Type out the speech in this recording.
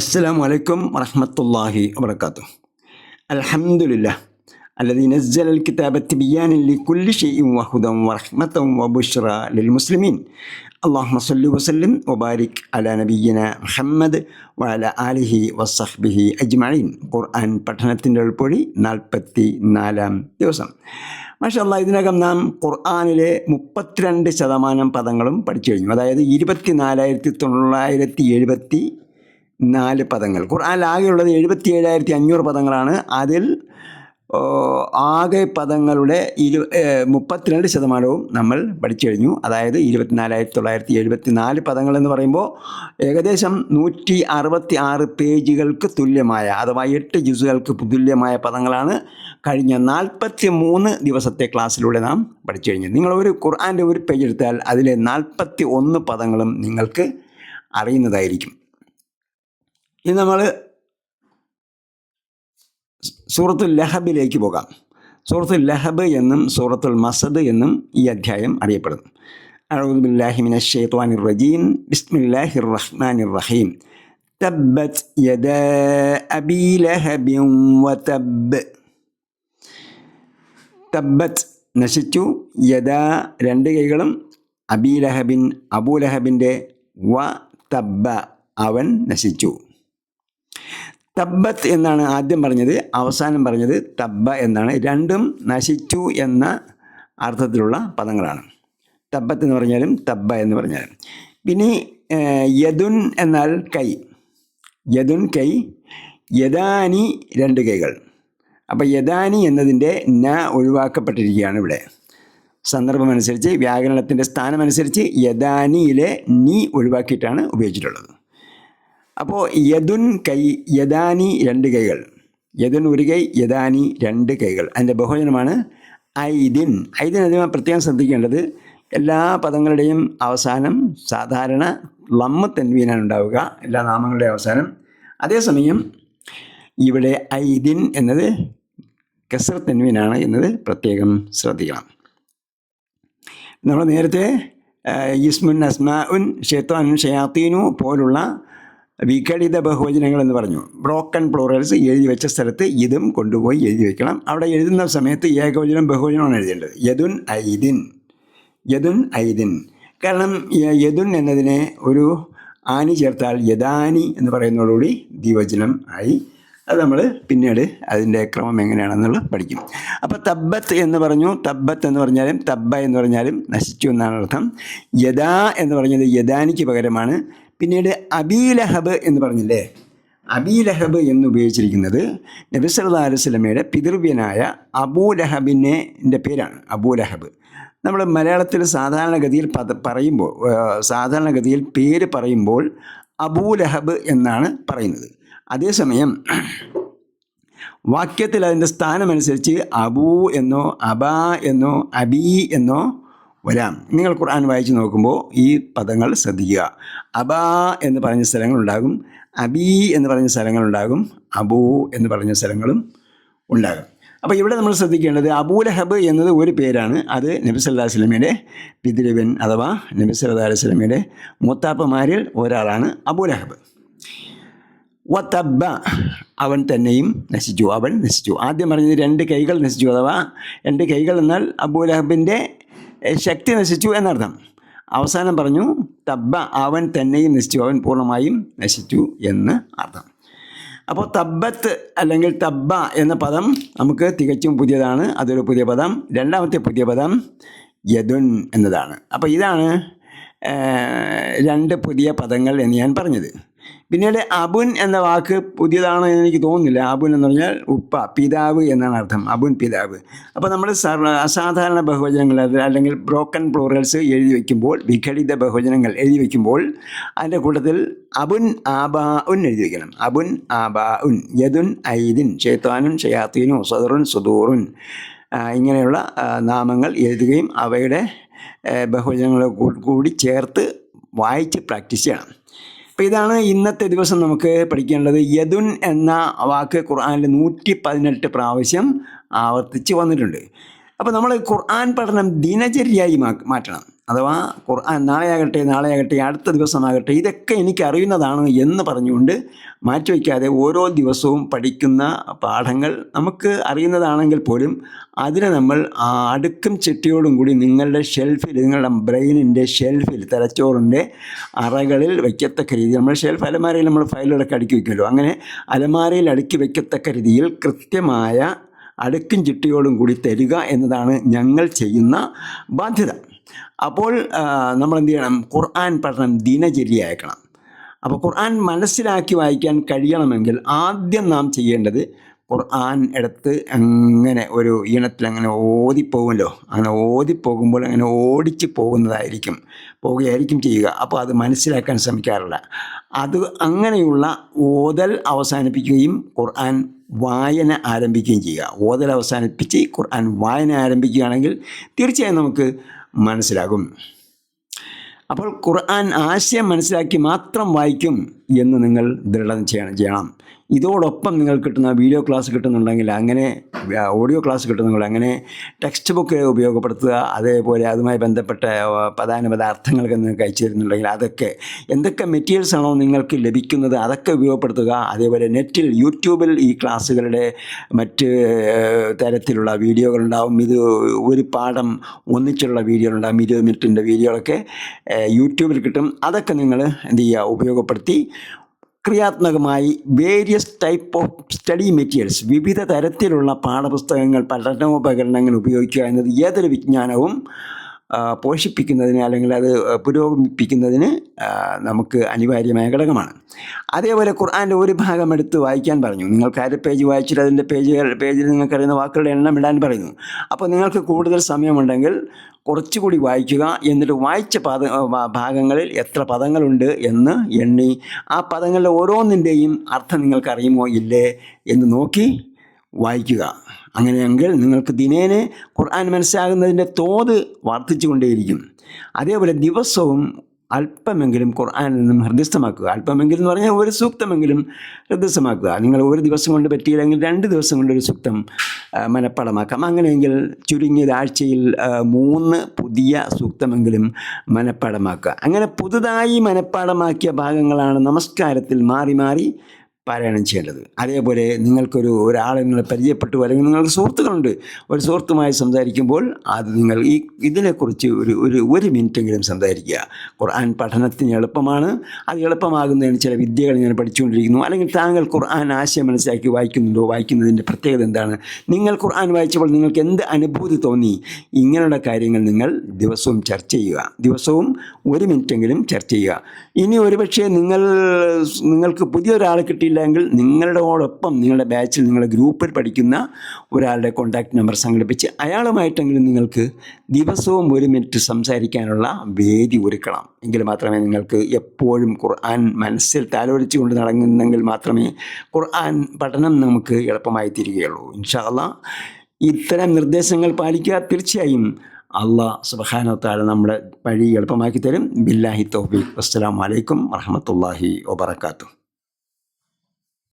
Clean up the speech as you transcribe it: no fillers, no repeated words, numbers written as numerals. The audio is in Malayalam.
السلام عليكم ورحمة الله وبركاته. الحمد لله الذي نزل الكتاب تبيانا لكل شيء وهدى ورحمة وبشرى للمسلمين. اللهم صل وسلم وبارك على نبينا محمد وعلى آله وصحبه أجمعين. ഖുർആൻ പഠനത്തിൻ്റെ ഉൾപ്പൊഴി 44-ാം ദിവസം. മാഷാഅല്ലാഹ്, ഇതിനകം നാം ഖുർആനിലെ 32% പദങ്ങളും പഠിച്ചു കഴിഞ്ഞു. അതായത് 24,974 പദങ്ങൾ. ഖുർആനിലാകെയുള്ളത് 77,500 പദങ്ങളാണ്. അതിൽ ആകെ പദങ്ങളുടെ 32% നമ്മൾ പഠിച്ചു കഴിഞ്ഞു. അതായത് 24,974 പദങ്ങൾ എന്ന് പറയുമ്പോൾ ഏകദേശം 166 പേജുകൾക്ക് തുല്യമായ, അഥവാ 8 ജുസുകൾക്ക് തുല്യമായ പദങ്ങളാണ് കഴിഞ്ഞ 43 ദിവസത്തെ ക്ലാസ്സിലൂടെ നാം പഠിച്ചു കഴിഞ്ഞു. നിങ്ങൾ ഒരു ഖുർആൻ്റെ ഒരു പേജ് എടുത്താൽ അതിലെ 41 പദങ്ങളും നിങ്ങൾക്ക് അറിയുന്നതായിരിക്കും. ഇനി നമ്മൾ സൂറത്തുൽ ലഹബിലേക്ക് പോകാം. സൂറത്തുൽ ലഹബ് എന്നും സൂറത്തുൽ മസദ് എന്നും ഈ അധ്യായം അറിയപ്പെടുന്നു. അഊദു ബില്ലാഹി മിനശ് ശൈത്വാനിർ റജീം. ബിസ്മില്ലാഹിർ റഹ്മാനിർ റഹീം. തബ്ബത് യദാ അബീ ലഹബിൻ വതബ്. തബ്ബത് നശിച്ചു, യദാ രണ്ട് കൈകളും, അബീ ലഹബിൻ അബൂലഹബിൻ്റെ, വ തബ്ബ അവൻ നശിച്ചു. തബ്ബത്ത് എന്നാണ് ആദ്യം പറഞ്ഞത്, അവസാനം പറഞ്ഞത് തബ്ബ എന്നാണ്. രണ്ടും നശിച്ചു എന്ന അർത്ഥത്തിലുള്ള പദങ്ങളാണ്. തബ്ബത്ത് എന്ന് പറഞ്ഞാലും തബ്ബ എന്ന് പറഞ്ഞാലും. പിന്നെ യദുൻ എന്നാൽ കൈ. യദുൻ കൈ, യദാനി രണ്ട് കൈകൾ. അപ്പോൾ യദാനി എന്നതിൻ്റെ ന ഒഴിവാക്കപ്പെട്ടിരിക്കുകയാണ് ഇവിടെ. സന്ദർഭമനുസരിച്ച്, വ്യാകരണത്തിൻ്റെ സ്ഥാനമനുസരിച്ച് യദാനിയിലെ നീ ഒഴിവാക്കിയിട്ടാണ് ഉപയോഗിച്ചിട്ടുള്ളത്. അപ്പോൾ യദുൻ കൈ, യദാനി രണ്ട് കൈകൾ. യദുൻ ഒരു കൈ, യദാനി രണ്ട് കൈകൾ. അതിൻ്റെ ബഹുവചനമാണ് ഐദിൻ. ഐദിൻ അതിന് പ്രത്യേകം ശ്രദ്ധിക്കേണ്ടത്, എല്ലാ പദങ്ങളുടെയും അവസാനം സാധാരണ ലമ്മ് തൻവീനാണ് ഉണ്ടാവുക, എല്ലാ നാമങ്ങളുടെയും അവസാനം. അതേസമയം ഇവിടെ ഐദിൻ എന്നത് കസ്ർ തൻവീനാണ് എന്നത് പ്രത്യേകം ശ്രദ്ധിക്കണം. നമ്മൾ നേരത്തെ ഇസ്മുൻ, അസ്മാഉൻ, ഷൈത്വാനുൻ, ഷയാത്തീനു പോലുള്ള വിഘടിത ബഹുവചനങ്ങൾ എന്ന് പറഞ്ഞു. ബ്രോക്കൺ പ്ലൂറൽസ് എഴുതി വെച്ച സ്ഥലത്ത് ഇതും കൊണ്ടുപോയി എഴുതി വെക്കണം. അവിടെ എഴുതുന്ന സമയത്ത് ഏകവചനം ബഹുവചനമാണ് എഴുതേണ്ടത്. യദുൻ ഐദിൻ, യദുൻ ഐദിൻ. കാരണം യദുൻ എന്നതിനെ ഒരു ആനി ചേർത്താൽ യദാനി എന്ന് പറയുന്നതോടുകൂടി ദ്വിവചനം ആയി. അത് നമ്മൾ പിന്നീട് അതിൻ്റെ ക്രമം എങ്ങനെയാണെന്നുള്ളത് പഠിക്കും. അപ്പോൾ തബ്ബത്ത് എന്ന് പറഞ്ഞു. തബ്ബത്ത് എന്ന് പറഞ്ഞാലും തബ്ബ എന്ന് പറഞ്ഞാലും നശിച്ചു എന്നാണ് അർത്ഥം. യദാ എന്ന് പറഞ്ഞത് യദാനിക്ക് പകരമാണ്. പിന്നീട് അബീ ലഹബ് എന്ന് പറഞ്ഞില്ലേ, അബീ ലഹബ് എന്ന് ഉപയോഗിച്ചിരിക്കുന്നത് നബി സല്ലല്ലാഹു അലൈഹി വസല്ലമയുടെ പിതൃവ്യനായ അബൂലഹബിൻ്റെ പേരാണ്. അബൂലഹബ് നമ്മൾ മലയാളത്തിൽ സാധാരണഗതിയിൽ പേര് പറയുമ്പോൾ അബൂലഹബ് എന്നാണ് പറയുന്നത്. അതേസമയം വാക്യത്തിൽ അതിൻ്റെ സ്ഥാനമനുസരിച്ച് അബൂ എന്നോ അബാ എന്നോ അബീ എന്നോ വരാം. നിങ്ങൾ ഖുർആൻ വായിച്ച് നോക്കുമ്പോൾ ഈ പദങ്ങൾ ശ്രദ്ധിക്കുക. അബാ എന്ന് പറഞ്ഞ സ്ഥലങ്ങളുണ്ടാകും, അബീ എന്ന് പറഞ്ഞ സ്ഥലങ്ങളുണ്ടാകും, അബൂ എന്ന് പറഞ്ഞ സ്ഥലങ്ങളും ഉണ്ടാകും. അപ്പോൾ ഇവിടെ നമ്മൾ ശ്രദ്ധിക്കേണ്ടത് അബൂലഹബ് എന്നത് ഒരു പേരാണ്. അത് നബി സല്ലല്ലാഹു അലൈഹി വസല്ലമയുടെ പിതൃവ്യൻ അഥവാ നബി സല്ലല്ലാഹു അലൈഹി വസല്ലമയുടെ മൂത്താപ്പമാരിൽ ഒരാളാണ് അബൂലഹബ്. വതബ്ബ അവൻ തന്നെയും നശിച്ചു, അവൻ നശിച്ചു. ആദ്യം പറഞ്ഞത് രണ്ട് കൈകൾ നശിച്ചു, അഥവാ രണ്ട് കൈകൾ എന്നാൽ അബൂലഹബിൻ്റെ ശക്തി നശിച്ചു എന്നർത്ഥം. അവസാനം പറഞ്ഞു തബ്ബ അവൻ തന്നെയും നശിച്ചു, അവൻ പൂർണ്ണമായും നശിച്ചു എന്ന് അർത്ഥം. അപ്പോൾ തബ്ബത്ത് അല്ലെങ്കിൽ തബ്ബ എന്ന പദം നമുക്ക് തികച്ചും പുതിയതാണ്. അതൊരു പുതിയ പദം. രണ്ടാമത്തെ പുതിയ പദം യദുൻ എന്നതാണ്. അപ്പോൾ ഇതാണ് രണ്ട് പുതിയ പദങ്ങൾ എന്ന് ഞാൻ പറഞ്ഞത്. പിന്നീട് അബുൻ എന്ന വാക്ക് പുതിയതാണോ എന്ന് എനിക്ക് തോന്നുന്നില്ല. അബുൻ എന്ന് പറഞ്ഞാൽ ഉപ്പ, പിതാവ് എന്നാണ് അർത്ഥം. അബുൻ പിതാവ്. അപ്പോൾ നമ്മൾ അസാധാരണ ബഹുവചനങ്ങൾ അല്ലെങ്കിൽ ബ്രോക്കൺ പ്ലൂറൽസ് എഴുതി വയ്ക്കുമ്പോൾ, വിഘടിത ബഹുവചനങ്ങൾ എഴുതി വയ്ക്കുമ്പോൾ അതിൻ്റെ കൂട്ടത്തിൽ അബുൻ ആബാ ഉൻ എഴുതി വയ്ക്കണം. അബുൻ ആബാ ഉൻ, യദുൻ ഐദിൻ, ഷൈത്വാനുൻ ഷയാത്തീനു, സദറുൻ സുദൂറുൻ, ഇങ്ങനെയുള്ള നാമങ്ങൾ എഴുതുകയും അവയുടെ ബഹുവചനങ്ങളെ കൂടി ചേർത്ത് വായിച്ച് പ്രാക്ടീസ് ചെയ്യണം. അപ്പോൾ ഇതാണ് ഇന്നത്തെ ദിവസം നമുക്ക് പഠിക്കേണ്ടത്. യദുൻ എന്ന വാക്ക് ഖുർആനിൽ 118 പ്രാവശ്യം ആവർത്തിച്ച് വന്നിട്ടുണ്ട്. അപ്പോൾ നമ്മൾ ഖുർആൻ പഠനം ദിനചര്യയായി മാറ്റണം. അഥവാ ഖുർആൻ നാളെയാകട്ടെ അടുത്ത ദിവസമാകട്ടെ ഇതൊക്കെ എനിക്കറിയുന്നതാണ് എന്ന് പറഞ്ഞുകൊണ്ട് മാറ്റിവെക്കാതെ ഓരോ ദിവസവും പഠിക്കുന്ന പാഠങ്ങൾ നമുക്ക് അറിയുന്നതാണെങ്കിൽ പോലും അതിനെ നമ്മൾ അടുക്കും ചിട്ടയോടും കൂടി നിങ്ങളുടെ ഷെൽഫിൽ, നിങ്ങളുടെ ബ്രെയിനിൻ്റെ ഷെൽഫിൽ, തലച്ചോറിൻ്റെ അറകളിൽ വയ്ക്കത്തക്ക രീതിയിൽ, നമ്മൾ ഷെൽഫ് അലമാരയിൽ നമ്മൾ ഫയലുകളൊക്കെ അടുക്കി വയ്ക്കുമല്ലോ, അങ്ങനെ അലമാരയിൽ അടുക്കി വയ്ക്കത്തക്ക രീതിയിൽ കൃത്യമായ അടുക്കും ചിട്ടയോടും കൂടി തരിക എന്നതാണ് ഞങ്ങൾ ചെയ്യുന്ന ബാധ്യത. അപ്പോൾ നമ്മൾ എന്ത് ചെയ്യണം? ഖുർആൻ പഠനം ദിനചര്യയാക്കണം. അപ്പോൾ ഖുർആൻ മനസ്സിലാക്കി വായിക്കാൻ കഴിയണമെങ്കിൽ ആദ്യം നാം ചെയ്യേണ്ടത് ഖുർആൻ എടുത്ത് അങ്ങനെ ഒരു ഈണത്തിൽ അങ്ങനെ ഓതിപ്പോകുമല്ലോ, അങ്ങനെ ഓതിപ്പോകുമ്പോൾ അങ്ങനെ ഓടിച്ച് പോവുകയായിരിക്കും ചെയ്യുക. അപ്പോൾ അത് മനസ്സിലാക്കാൻ ശ്രമിക്കാറില്ല. അത് അങ്ങനെയുള്ള ഓതൽ അവസാനിപ്പിക്കുകയും ഖുർആൻ വായന ആരംഭിക്കുകയും ചെയ്യുക. ഓതൽ അവസാനിപ്പിച്ച് ഖുർആൻ വായന ആരംഭിക്കുകയാണെങ്കിൽ തീർച്ചയായും നമുക്ക് മനസ്സിലാകും. അപ്പോൾ ഖുർആൻ ആശയം മനസ്സിലാക്കി മാത്രം വായിക്കും എന്ന് നിങ്ങൾ ദൃഢം ചെയ്യണം. ഇതോടൊപ്പം നിങ്ങൾ കിട്ടുന്ന വീഡിയോ ക്ലാസ് കിട്ടുന്നുണ്ടെങ്കിൽ, അങ്ങനെ ഓഡിയോ ക്ലാസ് കിട്ടുന്നുണ്ടെങ്കിൽ അങ്ങനെ ടെക്സ്റ്റ് ബുക്ക് ഉപയോഗപ്പെടുത്തുക. അതേപോലെ അതുമായി ബന്ധപ്പെട്ട പദാനുപത അർത്ഥങ്ങളൊക്കെ നിങ്ങൾക്ക് അയച്ചു തരുന്നുണ്ടെങ്കിൽ അതൊക്കെ, എന്തൊക്കെ മെറ്റീരിയൽസ് ആണോ നിങ്ങൾക്ക് ലഭിക്കുന്നത് അതൊക്കെ ഉപയോഗപ്പെടുത്തുക. അതേപോലെ നെറ്റിൽ, യൂട്യൂബിൽ ഈ ക്ലാസ്സുകളുടെ മറ്റ് തരത്തിലുള്ള വീഡിയോകളുണ്ടാവും. ഇത് ഒരു പാഠം ഒന്നിച്ചുള്ള വീഡിയോകളുണ്ടാകും. 20 മിനിറ്റിൻ്റെ വീഡിയോകളൊക്കെ യൂട്യൂബിൽ കിട്ടും. അതൊക്കെ നിങ്ങൾ എന്ത് ചെയ്യുക? ഉപയോഗപ്പെടുത്തി ക്രിയാത്മകമായി various type of study materials, വിവിധ തരത്തിലുള്ള പാഠപുസ്തകങ്ങൾ, പഠനോപകരണങ്ങൾ ഉപയോഗിക്കുക എന്നത് ഏതൊരു വിജ്ഞാനവും പോഷിപ്പിക്കുന്നതിന് അല്ലെങ്കിൽ അത് പുരോഗമിപ്പിക്കുന്നതിന് നമുക്ക് അനിവാര്യമായ ഘടകമാണ്. അതേപോലെ ഖുർആൻ്റെ ഒരു ഭാഗം എടുത്ത് വായിക്കാൻ പറഞ്ഞു. നിങ്ങൾക്ക് അര പേജ് വായിച്ചിട്ട് അതിൻ്റെ പേജിൽ നിങ്ങൾക്കറിയുന്ന വാക്കുകളുടെ എണ്ണം ഇടാൻ പറയുന്നു. അപ്പോൾ നിങ്ങൾക്ക് കൂടുതൽ സമയമുണ്ടെങ്കിൽ കുറച്ചുകൂടി വായിക്കുക. എന്നിട്ട് വായിച്ച ഭാഗങ്ങളിൽ എത്ര പദങ്ങളുണ്ട് എന്ന് എണ്ണി ആ പദങ്ങളുടെ ഓരോന്നിൻ്റെയും അർത്ഥം നിങ്ങൾക്കറിയുമോ ഇല്ലേ എന്ന് നോക്കി വായിക്കുക. അങ്ങനെയെങ്കിൽ നിങ്ങൾക്ക് ദിനേനെ ഖുർആൻ മനസ്സിലാകുന്നതിൻ്റെ തോത് വർദ്ധിച്ചു കൊണ്ടേയിരിക്കും. അതേപോലെ ദിവസവും അല്പമെങ്കിലും ഖുർആനിൽ നിന്നും ഹൃദയസ്ഥമാക്കുക. അല്പമെങ്കിലും എന്ന് പറഞ്ഞാൽ ഒരു സൂക്തമെങ്കിലും ഹൃദയസ്ഥമാക്കുക. നിങ്ങൾ ഒരു ദിവസം കൊണ്ട് പറ്റിയില്ലെങ്കിൽ 2 ദിവസം കൊണ്ട് ഒരു സൂക്തം മനഃപ്പാടമാക്കാം. അങ്ങനെയെങ്കിൽ ചുരുങ്ങിയത് ആഴ്ചയിൽ 3 പുതിയ സൂക്തമെങ്കിലും മനഃപ്പാടമാക്കുക. അങ്ങനെ പുതുതായി മനഃപ്പാടമാക്കിയ ഭാഗങ്ങളാണ് നമസ്കാരത്തിൽ മാറി മാറി പാരായണം ചെയ്യേണ്ടത്. അതേപോലെ ഒരാളെ നിങ്ങളെ പരിചയപ്പെട്ടു, അല്ലെങ്കിൽ നിങ്ങൾക്ക് സുഹൃത്തുക്കളുണ്ട്, ഒരു സുഹൃത്തുമായി സംസാരിക്കുമ്പോൾ അത് നിങ്ങൾ ഇതിനെക്കുറിച്ച് ഒരു മിനിറ്റെങ്കിലും സംസാരിക്കുക. ഖുർആൻ പഠനത്തിന് എളുപ്പമാണ്. അത് എളുപ്പമാകുന്നതിന് ചില വിദ്യകൾ ഞാൻ പഠിച്ചുകൊണ്ടിരിക്കുന്നു. അല്ലെങ്കിൽ താങ്കൾ ഖുർആൻ ആശയം മനസ്സിലാക്കി വായിക്കുന്നുണ്ടോ? വായിക്കുന്നതിൻ്റെ പ്രത്യേകത എന്താണ്? നിങ്ങൾ ഖുർആൻ വായിച്ചപ്പോൾ നിങ്ങൾക്ക് എന്ത് അനുഭൂതി തോന്നി? ഇങ്ങനെയുള്ള കാര്യങ്ങൾ നിങ്ങൾ ദിവസവും ചർച്ച ചെയ്യുക. ദിവസവും 1 മിനിറ്റെങ്കിലും ചർച്ച ചെയ്യുക. ഇനി ഒരുപക്ഷെ നിങ്ങൾക്ക് പുതിയൊരാളെ കിട്ടിയില്ലെങ്കിൽ നിങ്ങളുടെയോടൊപ്പം, നിങ്ങളുടെ ബാച്ചിൽ, നിങ്ങളുടെ ഗ്രൂപ്പിൽ പഠിക്കുന്ന ഒരാളുടെ കോൺടാക്റ്റ് നമ്പർ സംഘടിപ്പിച്ച് അയാളുമായിട്ടെങ്കിലും നിങ്ങൾക്ക് ദിവസവും 1 മിനിറ്റ് സംസാരിക്കാനുള്ള വേദി ഒരുക്കണം. എങ്കിൽ മാത്രമേ നിങ്ങൾക്ക് എപ്പോഴും ഖുർആൻ മനസ്സിൽ താലോലിച്ചു കൊണ്ട് നടങ്ങുന്നെങ്കിൽ മാത്രമേ ഖുർആൻ പഠനം നമുക്ക് എളുപ്പമായി തീരുകയുള്ളൂ. ഇൻഷാ അല്ലാഹ് ഇത്തരം നിർദ്ദേശങ്ങൾ പാലിക്കുക. തീർച്ചയായും അള്ളാഹ് സുബ്ഹാനഹു വ തആല നമ്മുടെ വഴി എളുപ്പമാക്കി തരും. ബില്ലാഹി തൗഫീഖ്. അസ്സലാമു അലൈക്കും വറഹ്മത്തുള്ളാഹി വബറകാതുഹു.